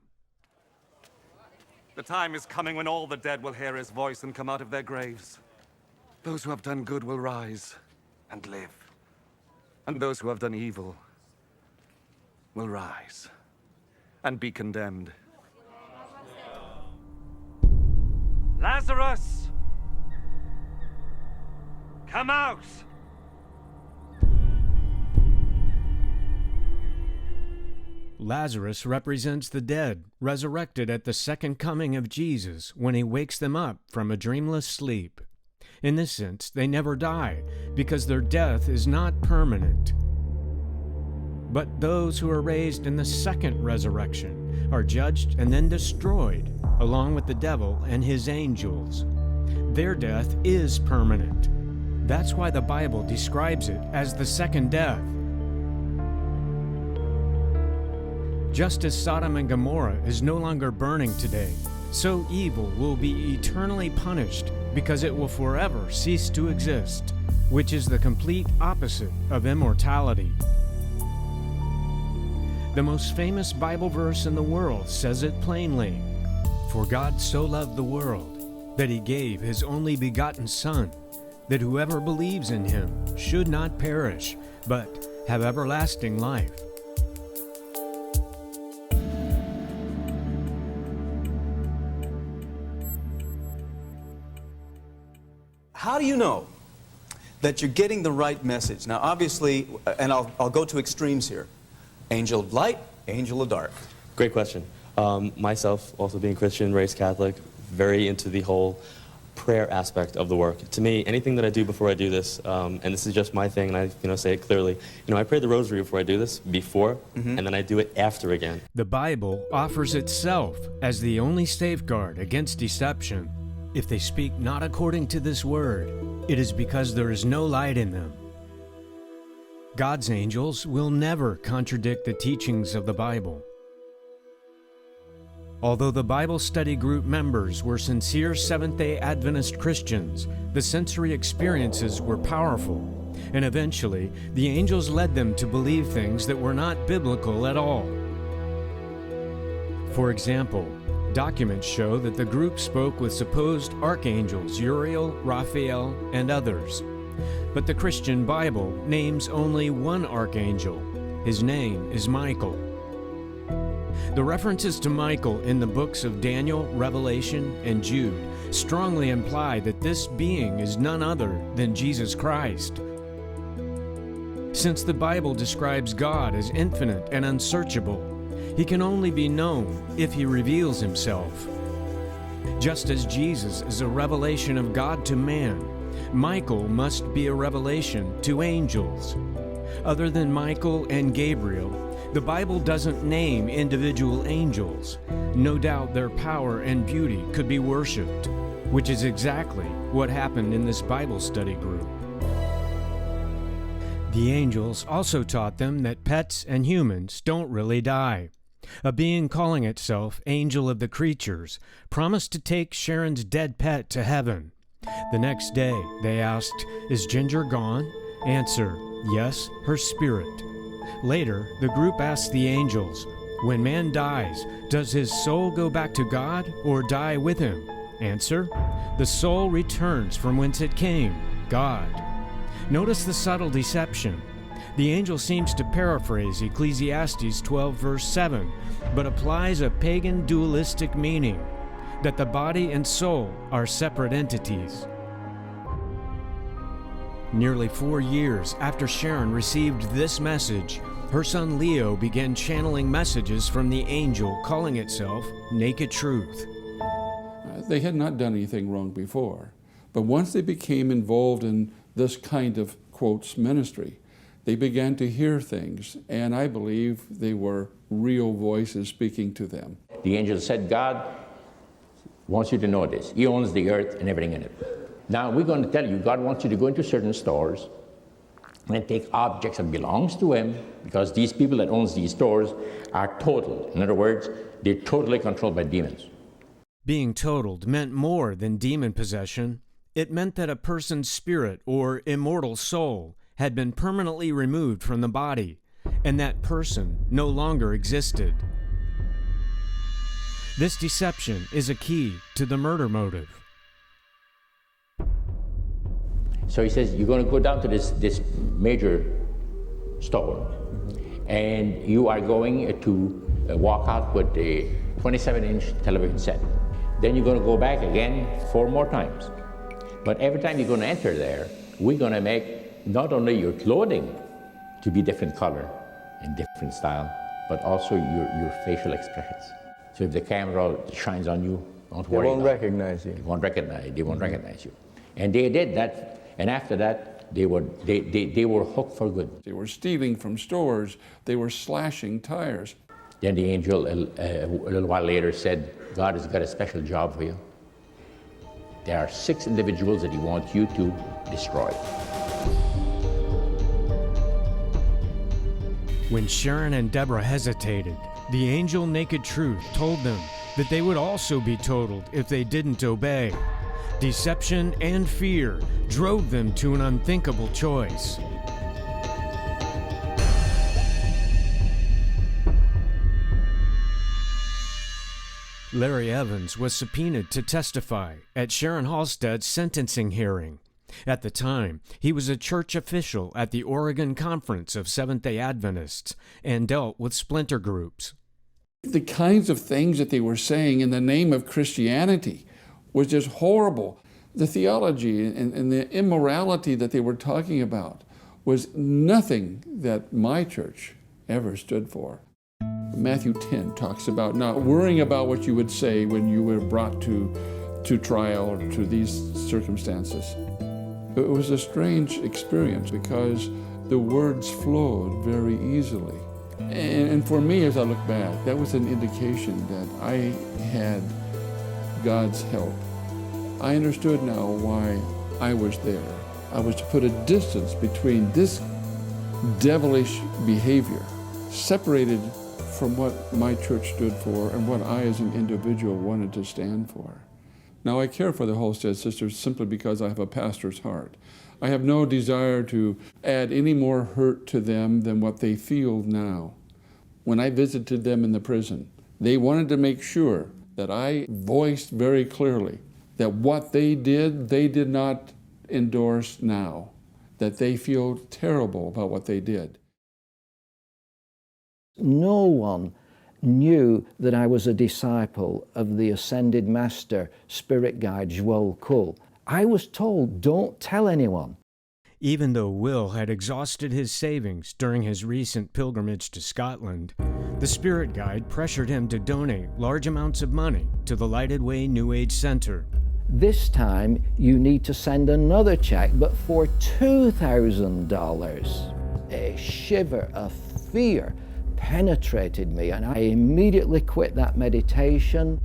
The time is coming when all the dead will hear his voice and come out of their graves. Those who have done good will rise and live. And those who have done evil will rise and be condemned. Lazarus! Come out! Lazarus represents the dead, resurrected at the second coming of Jesus when he wakes them up from a dreamless sleep. In this sense, they never die, because their death is not permanent. But those who are raised in the second resurrection are judged and then destroyed, along with the devil and his angels. Their death is permanent. That's why the Bible describes it as the second death. Just as Sodom and Gomorrah is no longer burning today, so evil will be eternally punished because it will forever cease to exist, which is the complete opposite of immortality. The most famous Bible verse in the world says it plainly. For God so loved the world that he gave his only begotten Son, that whoever believes in him should not perish, but have everlasting life. How do you know that you're getting the right message? Now, obviously, and I'll go to extremes here. Angel of light, angel of dark. Great question. Myself, also being Christian, raised Catholic, very into the whole prayer aspect of the work. To me, anything that I do before I do this, and this is just my thing, and I say it clearly, I pray the rosary before I do this, and then I do it after again. The Bible offers itself as the only safeguard against deception. If they speak not according to this word, it is because there is no light in them. God's angels will never contradict the teachings of the Bible. Although the Bible study group members were sincere Seventh-day Adventist Christians, the sensory experiences were powerful, and eventually the angels led them to believe things that were not biblical at all. For example, Documents show that the group spoke with supposed archangels Uriel, Raphael, and others. But the Christian Bible names only one archangel. His name is Michael. The references to Michael in the books of Daniel, Revelation, and Jude strongly imply that this being is none other than Jesus Christ. Since the Bible describes God as infinite and unsearchable, he can only be known if he reveals himself. Just as Jesus is a revelation of God to man, Michael must be a revelation to angels. Other than Michael and Gabriel, the Bible doesn't name individual angels. No doubt their power and beauty could be worshipped, which is exactly what happened in this Bible study group. The angels also taught them that pets and humans don't really die. A being calling itself Angel of the Creatures promised to take Sharon's dead pet to heaven. The next day, they asked, "Is Ginger gone?" Answer, "Yes, her spirit." Later, the group asked the angels, "When man dies, does his soul go back to God or die with him?" Answer, "The soul returns from whence it came, God." Notice the subtle deception. The angel seems to paraphrase Ecclesiastes 12, verse 7, but applies a pagan dualistic meaning, that the body and soul are separate entities. Nearly 4 years after Sharon received this message, her son Leo began channeling messages from the angel calling itself Naked Truth. They had not done anything wrong before, but once they became involved in this kind of, quotes, ministry, they began to hear things, and I believe they were real voices speaking to them. The angel said, God wants you to know this. He owns the earth and everything in it. Now we're going to tell you, God wants you to go into certain stores and take objects that belongs to him, because these people that owns these stores are totaled. In other words, they're totally controlled by demons. Being totaled meant more than demon possession. It meant that a person's spirit or immortal soul had been permanently removed from the body, and that person no longer existed. This deception is a key to the murder motive. So he says, you're going to go down to this major store, and you are going to walk out with a 27-inch television set. Then you're going to go back again 4 more times. But every time you're going to enter there, we're going to make not only your clothing to be different color and different style, but also your facial expressions. So if the camera shines on you, don't worry. They won't recognize you. They won't recognize you. And they did that, and after that, they were hooked for good. They were stealing from stores. They were slashing tires. Then the angel, a little while later, said, God has got a special job for you. There are 6 individuals that he wants you to destroy. When Sharon and Deborah hesitated, the angel Naked Truth told them that they would also be totaled if they didn't obey. Deception and fear drove them to an unthinkable choice. Larry Evans was subpoenaed to testify at Sharon Halstead's sentencing hearing. At the time, he was a church official at the Oregon Conference of Seventh-day Adventists and dealt with splinter groups. The kinds of things that they were saying in the name of Christianity was just horrible. The theology and the immorality that they were talking about was nothing that my church ever stood for. Matthew 10 talks about not worrying about what you would say when you were brought to trial or to these circumstances. It was a strange experience because the words flowed very easily. And for me, as I look back, that was an indication that I had God's help. I understood now why I was there. I was to put a distance between this devilish behavior, separated from what my church stood for and what I as an individual wanted to stand for. Now, I care for the Halstead sisters simply because I have a pastor's heart. I have no desire to add any more hurt to them than what they feel now. When I visited them in the prison, they wanted to make sure that I voiced very clearly that what they did not endorse now, that they feel terrible about what they did. No one knew that I was a disciple of the ascended master, spirit guide Joel Kuhl. I was told, don't tell anyone. Even though Will had exhausted his savings during his recent pilgrimage to Scotland, the spirit guide pressured him to donate large amounts of money to the Lighted Way New Age Center. This time, you need to send another check, but for $2,000. A shiver of fear penetrated me, and I immediately quit that meditation.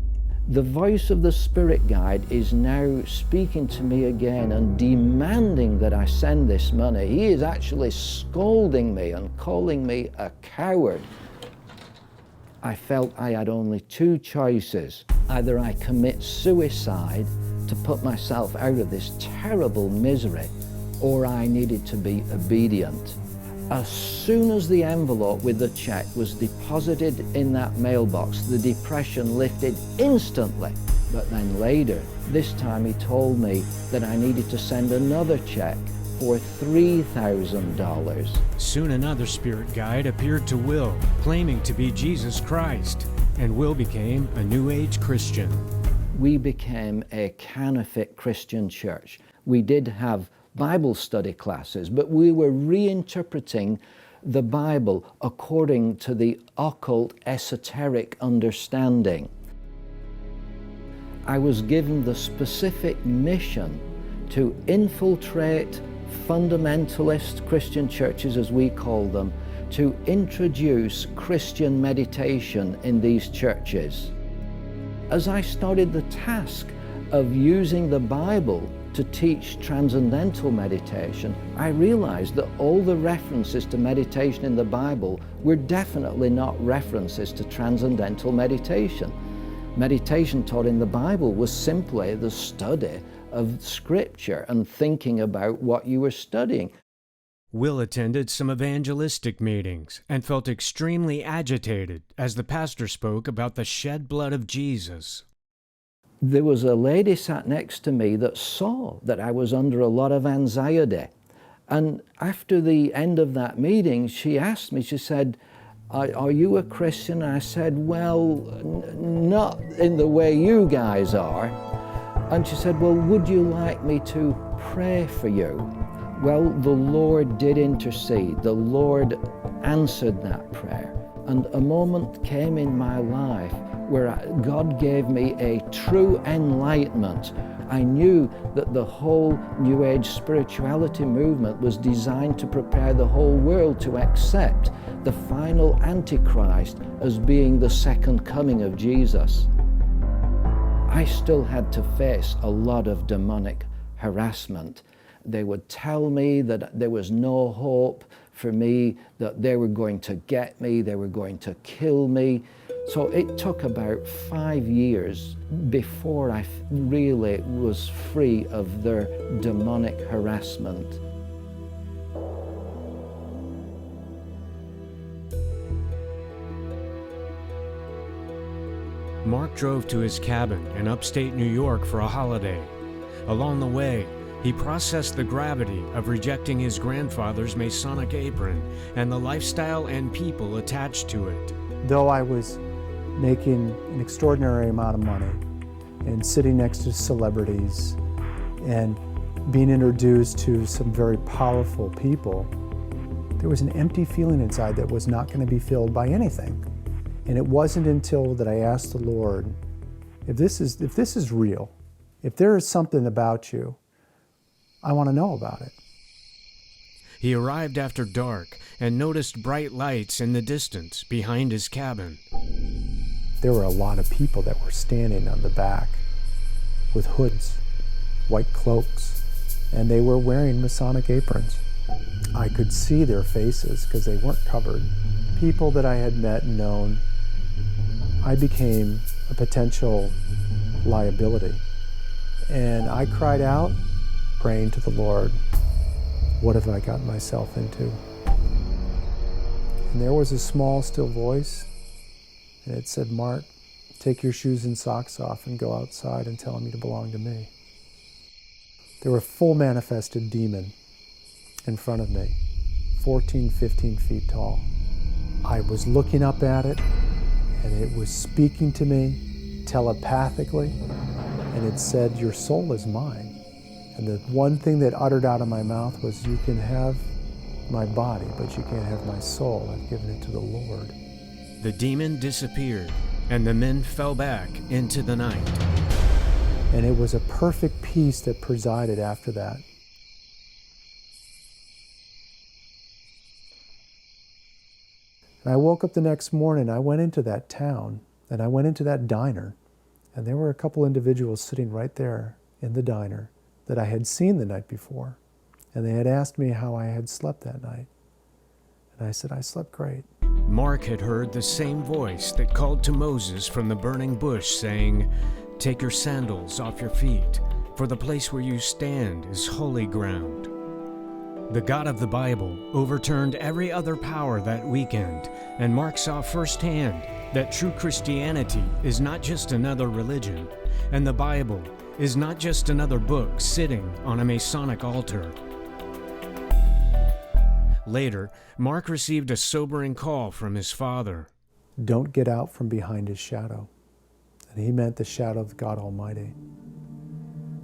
The voice of the spirit guide is now speaking to me again and demanding that I send this money. He is actually scolding me and calling me a coward. I felt I had only two choices. Either I commit suicide to put myself out of this terrible misery, or I needed to be obedient. As soon as the envelope with the check was deposited in that mailbox, the depression lifted instantly. But then later, this time he told me that I needed to send another check for $3,000. Soon another spirit guide appeared to Will, claiming to be Jesus Christ, and Will became a New Age Christian. We became a counterfeit Christian church. We did have Bible study classes, but we were reinterpreting the Bible according to the occult, esoteric understanding. I was given the specific mission to infiltrate fundamentalist Christian churches, as we call them, to introduce Christian meditation in these churches. As I started the task of using the Bible to teach transcendental meditation, I realized that all the references to meditation in the Bible were definitely not references to transcendental meditation. Meditation taught in the Bible was simply the study of Scripture and thinking about what you were studying. Will attended some evangelistic meetings and felt extremely agitated as the pastor spoke about the shed blood of Jesus. There was a lady sat next to me that saw that I was under a lot of anxiety. And after the end of that meeting, she asked me, she said, are you a Christian? And I said, well, not in the way you guys are. And she said, well, would you like me to pray for you? Well, the Lord did intercede. The Lord answered that prayer. And a moment came in my life where God gave me a true enlightenment. I knew that the whole New Age spirituality movement was designed to prepare the whole world to accept the final Antichrist as being the second coming of Jesus. I still had to face a lot of demonic harassment. They would tell me that there was no hope for me, that they were going to get me, they were going to kill me. So it took about 5 years before I really was free of their demonic harassment. Mark drove to his cabin in upstate New York for a holiday. Along the way, he processed the gravity of rejecting his grandfather's Masonic apron and the lifestyle and people attached to it. Though I was making an extraordinary amount of money and sitting next to celebrities and being introduced to some very powerful people, there was an empty feeling inside that was not going to be filled by anything. And it wasn't until that I asked the Lord, if this is real, if there is something about you, I want to know about it. He arrived after dark and noticed bright lights in the distance behind his cabin. There were a lot of people that were standing on the back with hoods, white cloaks, and they were wearing Masonic aprons. I could see their faces because they weren't covered. People that I had met and known. I became a potential liability. And I cried out, praying to the Lord, what have I gotten myself into? And there was a small, still voice, and it said, Mark, Take your shoes and socks off and go outside and tell him you belong to me. There were a full manifested demon in front of me, 14, 15 feet tall. I was looking up at it, and it was speaking to me telepathically, and it said, your soul is mine. And the one thing that uttered out of my mouth was, you can have my body, but you can't have my soul. I've given it to the Lord. The demon disappeared, and the men fell back into the night. And it was a perfect peace that presided after that. And I woke up the next morning, I went into that town, and I went into that diner, and there were a couple individuals sitting right there in the diner that I had seen the night before. And they had asked me how I had slept that night. And I said, I slept great. Mark had heard the same voice that called to Moses from the burning bush, saying, take your sandals off your feet, for the place where you stand is holy ground. The God of the Bible overturned every other power that weekend, and Mark saw firsthand that true Christianity is not just another religion, and the Bible is not just another book sitting on a Masonic altar. Later, Mark received a sobering call from his father. Don't get out from behind his shadow. And he meant the shadow of God Almighty.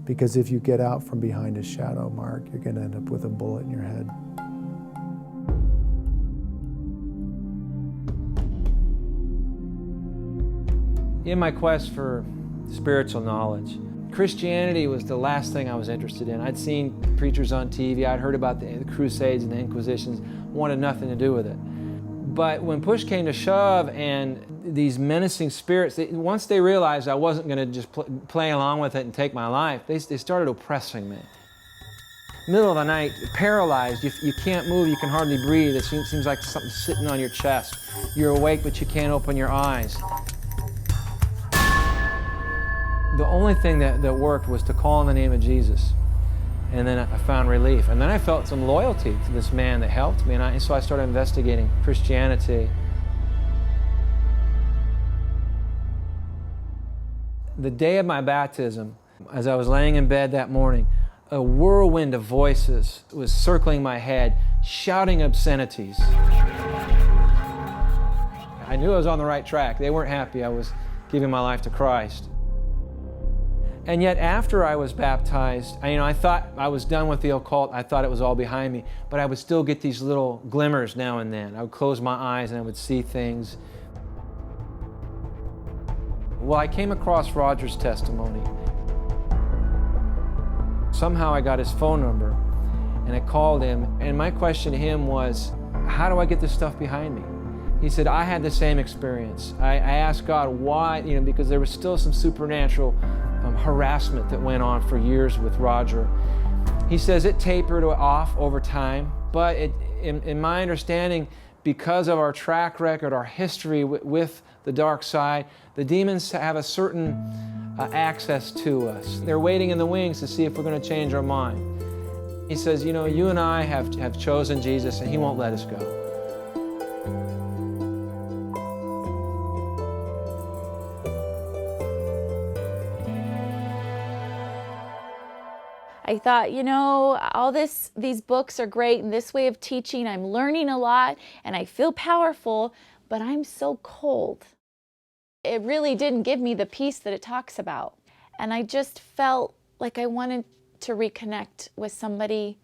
Because if you get out from behind his shadow, Mark, you're going to end up with a bullet in your head. In my quest for spiritual knowledge, Christianity was the last thing I was interested in. I'd seen preachers on TV, I'd heard about the Crusades and the Inquisitions, wanted nothing to do with it. But when push came to shove and these menacing spirits, once they realized I wasn't going to just play along with it and take my life, they started oppressing me. Middle of the night, paralyzed, you can't move, you can hardly breathe. It seems like something's sitting on your chest. You're awake, but you can't open your eyes. The only thing that worked was to call on the name of Jesus. And then I found relief. And then I felt some loyalty to this man that helped me. And so I started investigating Christianity. The day of my baptism, as I was laying in bed that morning, a whirlwind of voices was circling my head, shouting obscenities. I knew I was on the right track. They weren't happy I was giving my life to Christ. And yet after I was baptized, I thought I was done with the occult. I thought it was all behind me. But I would still get these little glimmers now and then. I would close my eyes and I would see things. Well, I came across Roger's testimony. Somehow I got his phone number and I called him. And my question to him was, how do I get this stuff behind me? He said, I had the same experience. I asked God why, because there was still some supernatural harassment that went on for years with Roger. He says it tapered off over time, but in my understanding, because of our track record, our history with the dark side, the demons have a certain access to us. They're waiting in the wings to see if we're going to change our mind. He says, you and I have chosen Jesus and he won't let us go. I thought, all these books are great and this way of teaching, I'm learning a lot and I feel powerful, but I'm so cold. It really didn't give me the peace that it talks about. And I just felt like I wanted to reconnect with somebody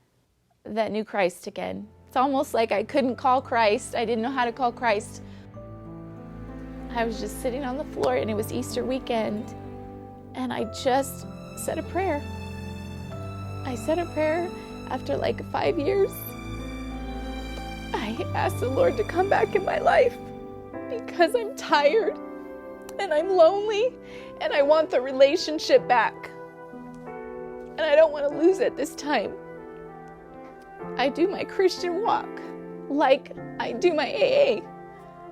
that knew Christ again. It's almost like I couldn't call Christ. I didn't know how to call Christ. I was just sitting on the floor and it was Easter weekend and I just said a prayer. I said a prayer after like 5 years. I asked the Lord to come back in my life because I'm tired and I'm lonely and I want the relationship back. And I don't want to lose it this time. I do my Christian walk like I do my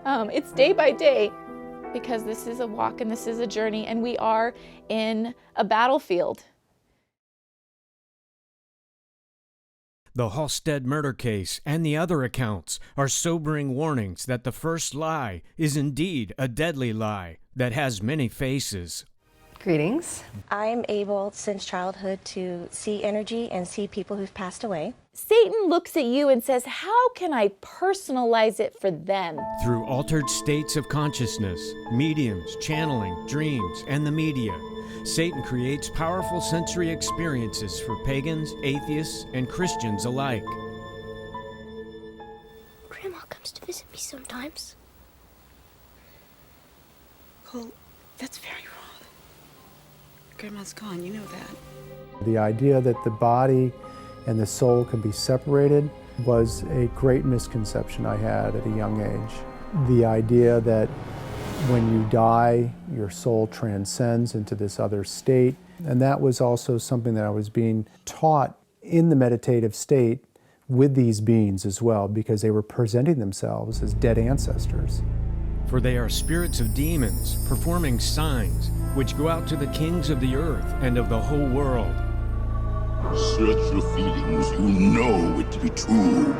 AA. It's day by day because this is a walk and this is a journey and we are in a battlefield. The Halstead murder case and the other accounts are sobering warnings that the first lie is indeed a deadly lie that has many faces. Greetings. I'm able since childhood to see energy and see people who've passed away. Satan looks at you and says, how can I personalize it for them? Through altered states of consciousness, mediums, channeling, dreams, and the media, Satan creates powerful sensory experiences for pagans, atheists, and Christians alike. Grandma comes to visit me sometimes. Cole, that's very wrong. Grandma's gone, you know that. The idea that the body and the soul can be separated was a great misconception I had at a young age. The idea that when you die, your soul transcends into this other state. And that was also something that I was being taught in the meditative state with these beings as well, because they were presenting themselves as dead ancestors. For they are spirits of demons, performing signs, which go out to the kings of the earth and of the whole world. Search your feelings, you know it to be true.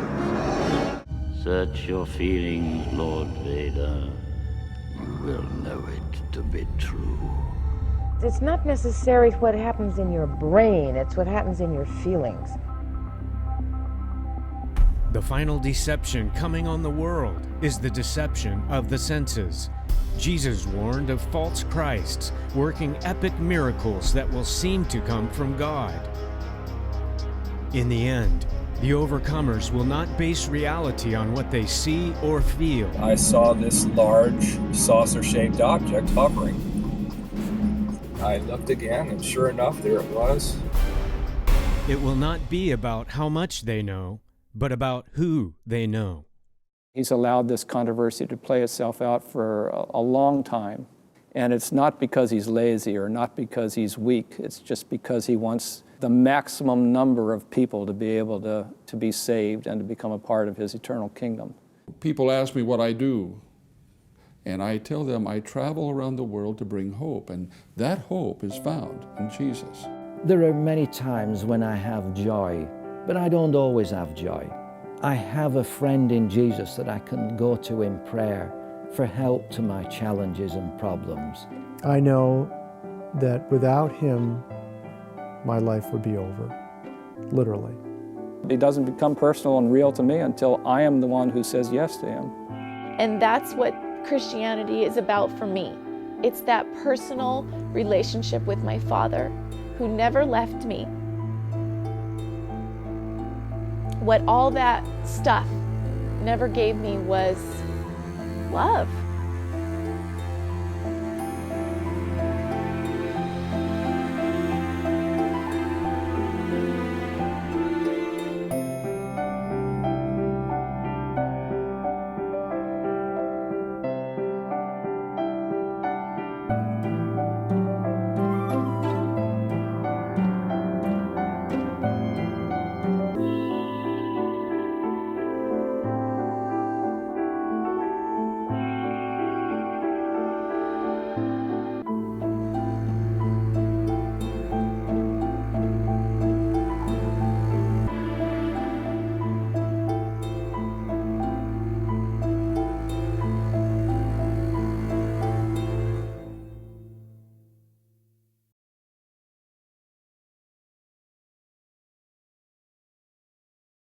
Search your feelings, Lord Vader. You will know it to be true. It's not necessarily what happens in your brain, it's what happens in your feelings. The final deception coming on the world is the deception of the senses. Jesus warned of false Christs working epic miracles that will seem to come from God. In the end, the overcomers will not base reality on what they see or feel. I saw this large saucer-shaped object hovering. I looked again, and sure enough, there it was. It will not be about how much they know, but about who they know. He's allowed this controversy to play itself out for a long time. And it's not because he's lazy or not because he's weak. It's just because he wants the maximum number of people to be able to be saved and to become a part of his eternal kingdom. People ask me what I do, and I tell them I travel around the world to bring hope, and that hope is found in Jesus. There are many times when I have joy, but I don't always have joy. I have a friend in Jesus that I can go to in prayer for help to my challenges and problems. I know that without him, my life would be over, literally. It doesn't become personal and real to me until I am the one who says yes to him. And that's what Christianity is about for me. It's that personal relationship with my Father who never left me. What all that stuff never gave me was love.